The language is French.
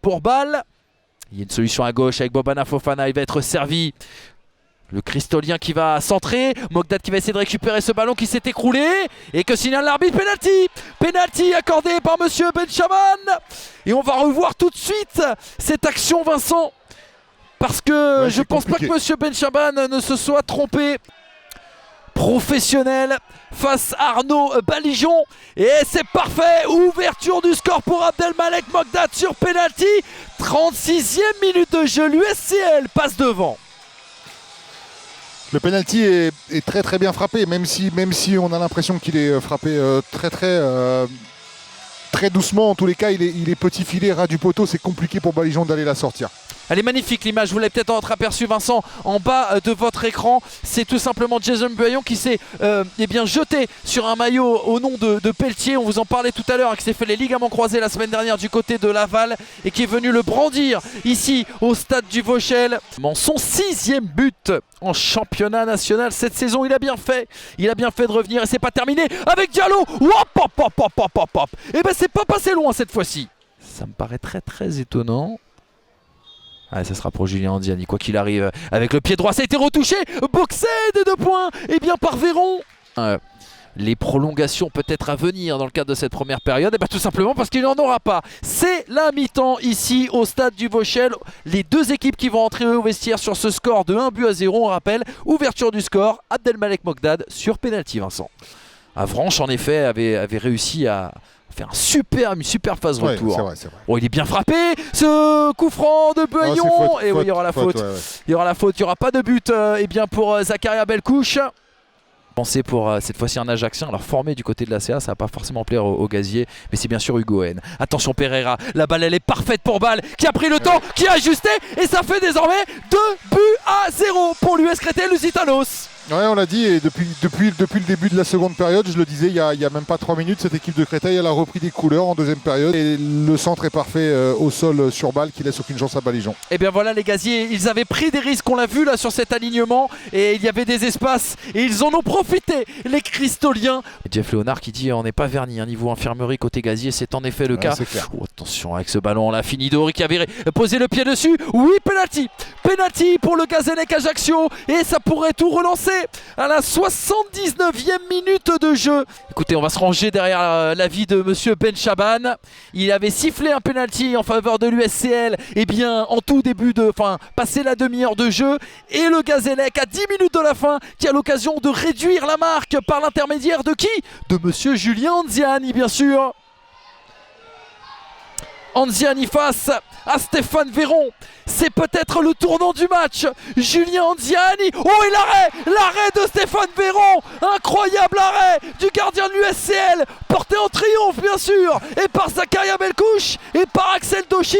pour Bâle. Il y a une solution à gauche avec Bobana Fofana, il va être servi. Le Cristolien qui va centrer, Mogdad qui va essayer de récupérer ce ballon qui s'est écroulé. Et que signale l'arbitre, penalty. Penalty accordé par monsieur Benchaman. Et on va revoir tout de suite cette action, Vincent. Parce que je pense pas que monsieur Benchaman ne se soit trompé. Professionnel face à Arnaud Balijon. Et c'est parfait. Ouverture du score pour Abdelmalek Mogdad sur penalty. 36e minute de jeu. L'USCL passe devant. Le penalty est très très bien frappé, même si on a l'impression qu'il est frappé très doucement. En tous les cas, il est petit filet, ras du poteau. C'est compliqué pour Balijon d'aller la sortir. Elle est magnifique l'image, vous l'avez peut-être entreaperçu Vincent en bas de votre écran. C'est tout simplement Jason Buaillon qui s'est jeté sur un maillot au nom de Pelletier. On vous en parlait tout à l'heure, qui s'est fait les ligaments croisés la semaine dernière du côté de Laval et qui est venu le brandir ici au stade du Vauchel. Son 6e but en championnat national cette saison. Il a bien fait de revenir et c'est pas terminé avec Diallo. Et ben c'est pas passé loin cette fois-ci. Ça me paraît très très étonnant. Ah, ça sera pour Julien Anziani, quoi qu'il arrive. Avec le pied droit, ça a été retouché. Boxé de 2 points. Et bien par Véron. Les prolongations peut-être à venir dans le cadre de cette première période. Et bien tout simplement parce qu'il n'en aura pas. C'est la mi-temps ici au stade du Vauchel. Les deux équipes qui vont entrer au vestiaire sur ce score de 1-0. On rappelle, ouverture du score, Abdelmalek Mogdad sur penalty, Vincent. Avranches en effet avait réussi à faire une super phase retour. C'est vrai. Oh, il est bien frappé, ce coup franc de Buaillon. Et oui, il y aura la faute. Il y aura la faute, il n'y aura pas de but pour Zakaria Belkouche. Pensez pour cette fois-ci un Ajaxien, alors formé du côté de la CA, ça va pas forcément plaire au gazier, mais c'est bien sûr Hugo Haine. Attention Pereira, la balle elle est parfaite pour Bâle, qui a pris le temps, qui a ajusté, et ça fait désormais 2-0 pour l'US Créteil Lusitanos. Ouais, on l'a dit, et depuis le début de la seconde période, je le disais, il y a même pas 3 minutes, cette équipe de Créteil, elle a repris des couleurs en deuxième période. Et le centre est parfait au sol sur Bâle, qui laisse aucune chance à Balijon. Et bien voilà les gaziers, ils avaient pris des risques, on l'a vu là sur cet alignement, et il y avait des espaces, et ils en ont profité, les Cristoliens. Et Jeff Léonard qui dit on n'est pas verni, niveau infirmerie côté gazier, c'est en effet le cas. Oh, attention avec ce ballon, on l'a fini, Dori qui avait posé le pied dessus. Oui, penalty pour le Gazélec Ajaccio, et ça pourrait tout relancer à la 79e minute de jeu. Écoutez, on va se ranger derrière l'avis de monsieur Benchaman. Il avait sifflé un penalty en faveur de l'USCL en tout passé la demi-heure de jeu, et le Gazélec à 10 minutes de la fin qui a l'occasion de réduire la marque par l'intermédiaire de qui? De monsieur Julien Anziani, bien sûr. Anziani face à Stéphane Véron. C'est peut-être le tournant du match. Julien Anziani. Oh, et l'arrêt de Stéphane Véron. Incroyable arrêt du gardien de l'USCL. Porté en triomphe, bien sûr. Et par Zakaria Belkouche et par Axel Doshi.